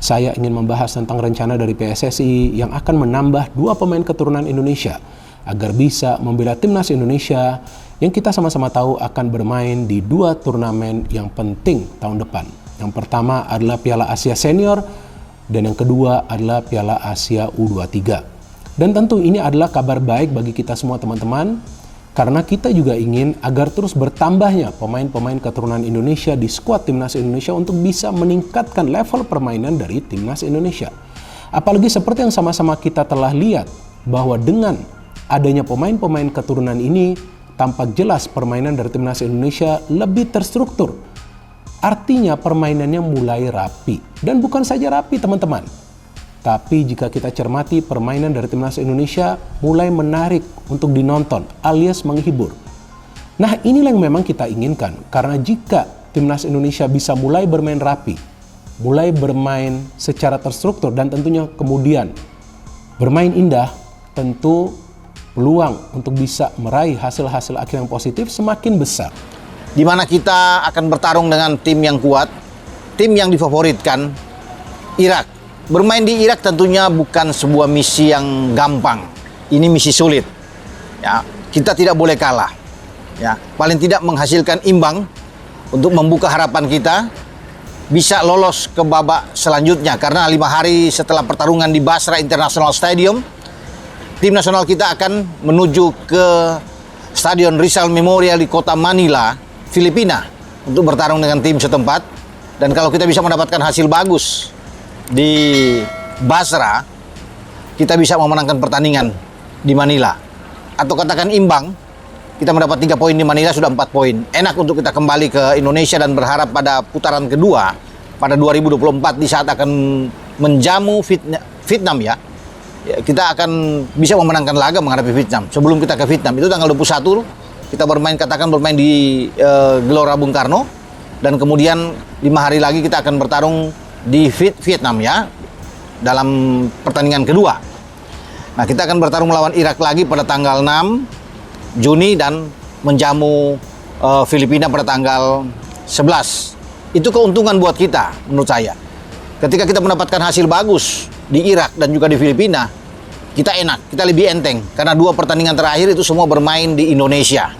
saya ingin membahas tentang rencana dari PSSI yang akan menambah 2 pemain keturunan Indonesia agar bisa membela timnas Indonesia yang kita sama-sama tahu akan bermain di 2 turnamen yang penting tahun depan. Yang pertama adalah Piala Asia Senior dan yang kedua adalah Piala Asia U23. Dan tentu ini adalah kabar baik bagi kita semua teman-teman, karena kita juga ingin agar terus bertambahnya pemain-pemain keturunan Indonesia di skuad timnas Indonesia untuk bisa meningkatkan level permainan dari timnas Indonesia. Apalagi seperti yang sama-sama kita telah lihat, bahwa dengan adanya pemain-pemain keturunan ini, tampak jelas permainan dari timnas Indonesia lebih terstruktur. Artinya permainannya mulai rapi. Dan bukan saja rapi teman-teman, tapi jika kita cermati permainan dari timnas Indonesia mulai menarik untuk dinonton alias menghibur. Nah, inilah yang memang kita inginkan, karena jika timnas Indonesia bisa mulai bermain rapi, mulai bermain secara terstruktur dan tentunya kemudian bermain indah, tentu peluang untuk bisa meraih hasil-hasil akhir yang positif semakin besar. Di mana kita akan bertarung dengan tim yang kuat, tim yang difavoritkan, Irak. Bermain di Irak tentunya bukan sebuah misi yang gampang. Ini misi sulit. Ya, kita tidak boleh kalah. Ya, paling tidak menghasilkan imbang untuk membuka harapan kita bisa lolos ke babak selanjutnya, karena 5 hari setelah pertarungan di Basra International Stadium, tim nasional kita akan menuju ke Stadion Rizal Memorial di kota Manila, Filipina, untuk bertarung dengan tim setempat. Dan kalau kita bisa mendapatkan hasil bagus di Basra, kita bisa memenangkan pertandingan di Manila. Atau katakan imbang, kita mendapat 3 poin di Manila, sudah 4 poin. Enak untuk kita kembali ke Indonesia dan berharap pada putaran kedua pada 2024 di saat akan menjamu Vietnam ya. Kita akan bisa memenangkan laga menghadapi Vietnam. Sebelum kita ke Vietnam, itu tanggal 21, kita bermain di Gelora Bung Karno. Dan kemudian 5 hari lagi kita akan bertarung di Vietnam ya, dalam pertandingan kedua. Nah, kita akan bertarung melawan Irak lagi pada tanggal 6 Juni dan menjamu Filipina pada tanggal 11. Itu keuntungan buat kita menurut saya. Ketika kita mendapatkan hasil bagus di Irak dan juga di Filipina, kita enak, kita lebih enteng. Karena 2 pertandingan terakhir itu semua bermain di Indonesia.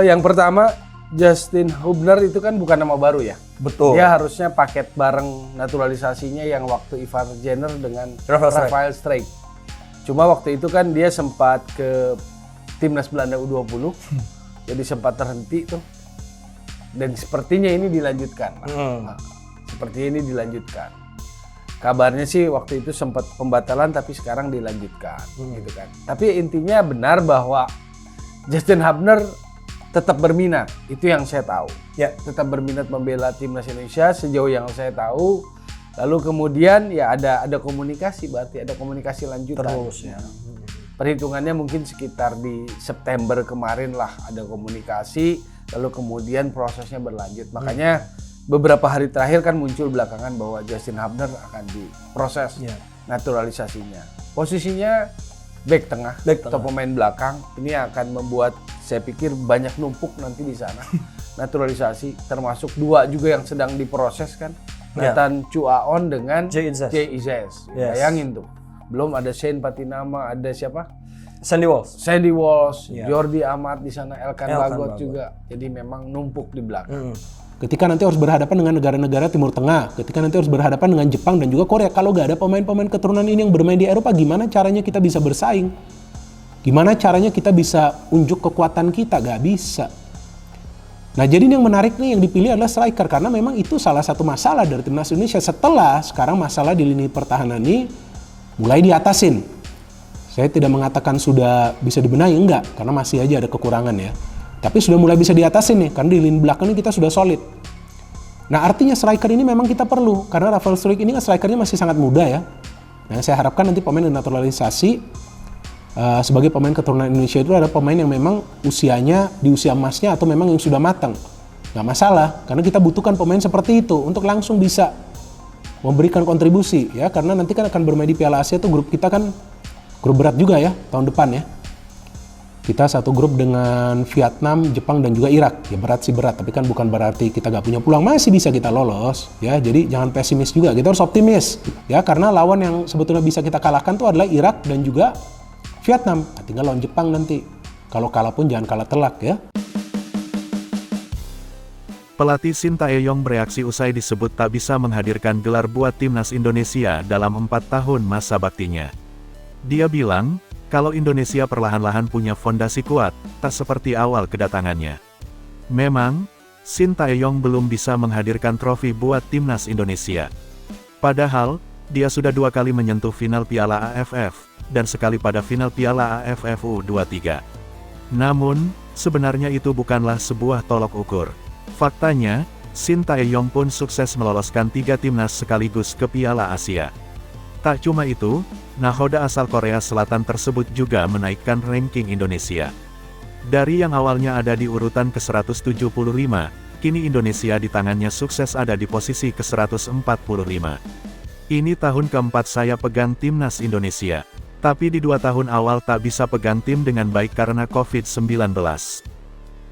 Yang pertama, Justin Hubner itu kan bukan nama baru ya. Betul. Dia harusnya paket bareng naturalisasinya yang waktu Ivar Jenner dengan Rafael Strijk. Cuma waktu itu kan dia sempat ke timnas Belanda U20, jadi sempat terhenti tuh. Dan sepertinya ini dilanjutkan. Nah, sepertinya ini dilanjutkan. Kabarnya sih waktu itu sempat pembatalan tapi sekarang dilanjutkan, gitu kan. Tapi intinya benar bahwa Justin Hubner tetap berminat, itu yang saya tahu. Ya, tetap berminat membela timnas Indonesia sejauh yang saya tahu. Lalu kemudian ya ada komunikasi, berarti ada komunikasi lanjutan. Terus ya. Perhitungannya mungkin sekitar di September kemarin lah ada komunikasi, lalu kemudian prosesnya berlanjut. Makanya beberapa hari terakhir kan muncul belakangan bahwa Justin Hubner akan diproses naturalisasinya. Posisinya back tengah atau pemain belakang. Ini akan membuat saya pikir banyak numpuk nanti di sana. Naturalisasi, termasuk 2 juga yang sedang diproses kan. Nathan Chuaon dengan Jay Izes. Bayangin tuh. Belum ada Shane Patinama, ada siapa? Sandy Walsh, Jordi Amat di sana, Elkan Bagot juga. Jadi memang numpuk di belakang. Ketika nanti harus berhadapan dengan negara-negara Timur Tengah, ketika nanti harus berhadapan dengan Jepang dan juga Korea, kalau nggak ada pemain-pemain keturunan ini yang bermain di Eropa, gimana caranya kita bisa bersaing? Gimana caranya kita bisa unjuk kekuatan kita? Gak bisa. Nah, jadi yang menarik nih yang dipilih adalah striker, karena memang itu salah satu masalah dari timnas Indonesia. Setelah sekarang masalah di lini pertahanan ini mulai diatasin. Saya tidak mengatakan sudah bisa dibenahi, enggak, karena masih aja ada kekurangan ya. Tapi sudah mulai bisa diatasin nih, karena di lini belakang ini kita sudah solid. Nah, artinya striker ini memang kita perlu, karena Rafael Strijk ini kan strikernya masih sangat muda ya. Nah, saya harapkan nanti pemain naturalisasi sebagai pemain keturunan Indonesia itu adalah pemain yang memang usianya di usia emasnya atau memang yang sudah matang. Nggak masalah, karena kita butuhkan pemain seperti itu untuk langsung bisa memberikan kontribusi ya, karena nanti kan akan bermain di Piala Asia tuh, grup kita kan grup berat juga ya tahun depan ya. Kita satu grup dengan Vietnam, Jepang, dan juga Irak. Ya berat sih berat, tapi kan bukan berarti kita nggak punya peluang, masih bisa kita lolos. Ya, jadi jangan pesimis juga, kita harus optimis. Ya, karena lawan yang sebetulnya bisa kita kalahkan tuh adalah Irak dan juga Vietnam. Nah, tinggal lawan Jepang nanti. Kalau kalah pun jangan kalah telak ya. Pelatih Shin Tae-yong bereaksi usai disebut tak bisa menghadirkan gelar buat timnas Indonesia dalam 4 tahun masa baktinya. Dia bilang, kalau Indonesia perlahan-lahan punya fondasi kuat, tak seperti awal kedatangannya. Memang, Shin Tae-yong belum bisa menghadirkan trofi buat timnas Indonesia. Padahal, dia sudah 2 kali menyentuh final Piala AFF, dan sekali pada final Piala AFF U23. Namun, sebenarnya itu bukanlah sebuah tolok ukur. Faktanya, Shin Tae-yong pun sukses meloloskan 3 timnas sekaligus ke Piala Asia. Tak cuma itu, nahoda asal Korea Selatan tersebut juga menaikkan ranking Indonesia. Dari yang awalnya ada di urutan ke-175, kini Indonesia di tangannya sukses ada di posisi ke-145. Ini tahun keempat saya pegang timnas Indonesia. Tapi di 2 tahun awal tak bisa pegang tim dengan baik karena COVID-19.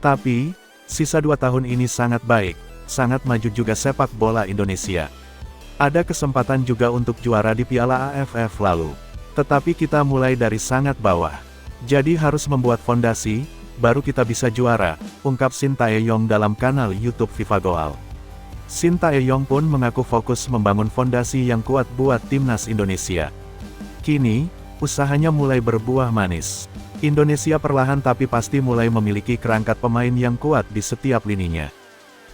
Tapi, sisa 2 tahun ini sangat baik, sangat maju juga sepak bola Indonesia. Ada kesempatan juga untuk juara di Piala AFF lalu. Tetapi kita mulai dari sangat bawah. Jadi harus membuat fondasi, baru kita bisa juara, ungkap Shin Tae-yong dalam kanal YouTube FIFA Goal. Shin Tae-yong pun mengaku fokus membangun fondasi yang kuat buat timnas Indonesia. Kini, usahanya mulai berbuah manis. Indonesia perlahan tapi pasti mulai memiliki kerangka pemain yang kuat di setiap lininya.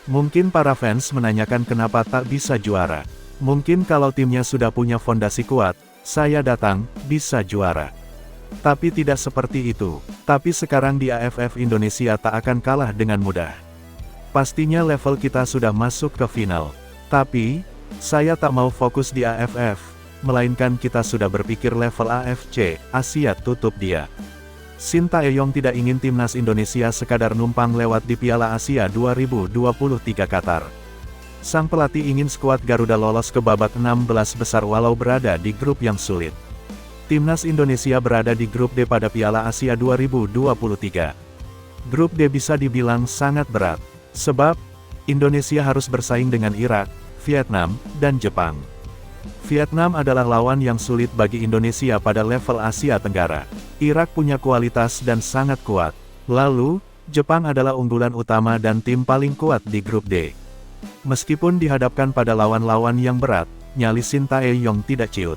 Mungkin para fans menanyakan kenapa tak bisa juara. Mungkin kalau timnya sudah punya fondasi kuat, saya datang, bisa juara. Tapi tidak seperti itu. Tapi sekarang di AFF Indonesia tak akan kalah dengan mudah. Pastinya level kita sudah masuk ke final. Tapi, saya tak mau fokus di AFF, melainkan kita sudah berpikir level AFC, Asia tutup dia. Shin Tae-yong tidak ingin timnas Indonesia sekadar numpang lewat di Piala Asia 2023 Qatar. Sang pelatih ingin skuad Garuda lolos ke babak 16 besar walau berada di grup yang sulit. Timnas Indonesia berada di grup D pada Piala Asia 2023. Grup D bisa dibilang sangat berat, sebab Indonesia harus bersaing dengan Irak, Vietnam, dan Jepang. Vietnam adalah lawan yang sulit bagi Indonesia pada level Asia Tenggara. Irak punya kualitas dan sangat kuat. Lalu, Jepang adalah unggulan utama dan tim paling kuat di grup D. Meskipun dihadapkan pada lawan-lawan yang berat, nyali Shin Tae-yong tidak ciut.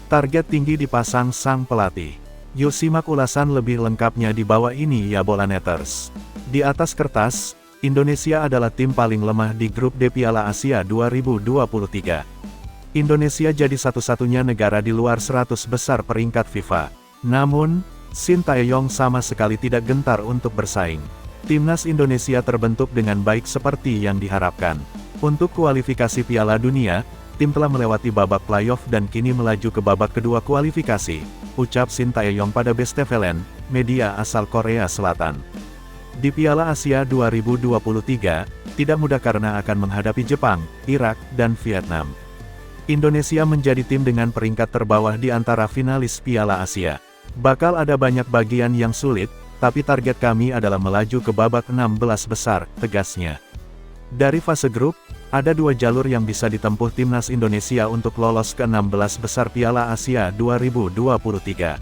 Target tinggi dipasang sang pelatih. Yuk simak ulasan lebih lengkapnya di bawah ini ya Bolaneters. Di atas kertas, Indonesia adalah tim paling lemah di grup D Piala Asia 2023. Indonesia jadi satu-satunya negara di luar 100 besar peringkat FIFA. Namun, Shin Tae-yong sama sekali tidak gentar untuk bersaing. Timnas Indonesia terbentuk dengan baik seperti yang diharapkan. Untuk kualifikasi Piala Dunia, tim telah melewati babak playoff dan kini melaju ke babak kedua kualifikasi, ucap Shin Tae-yong pada Best TVN, media asal Korea Selatan. Di Piala Asia 2023, tidak mudah karena akan menghadapi Jepang, Irak, dan Vietnam. Indonesia menjadi tim dengan peringkat terbawah di antara finalis Piala Asia. Bakal ada banyak bagian yang sulit, tapi target kami adalah melaju ke babak 16 besar, tegasnya. Dari fase grup, ada 2 jalur yang bisa ditempuh timnas Indonesia untuk lolos ke 16 besar Piala Asia 2023.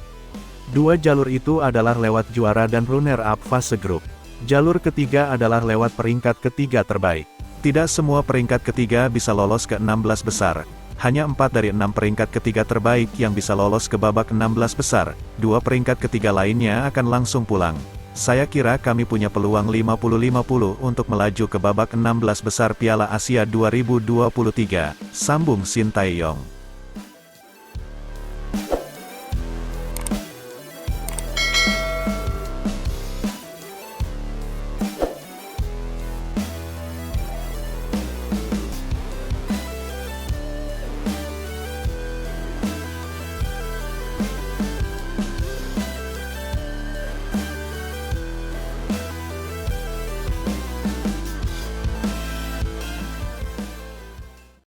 2 jalur itu adalah lewat juara dan runner-up fase grup. Jalur ketiga adalah lewat peringkat ketiga terbaik. Tidak semua peringkat ketiga bisa lolos ke 16 besar. Hanya 4 dari 6 peringkat ketiga terbaik yang bisa lolos ke babak 16 besar, 2 peringkat ketiga lainnya akan langsung pulang. Saya kira kami punya peluang 50-50 untuk melaju ke babak 16 besar Piala Asia 2023, sambung Shin Tae-yong.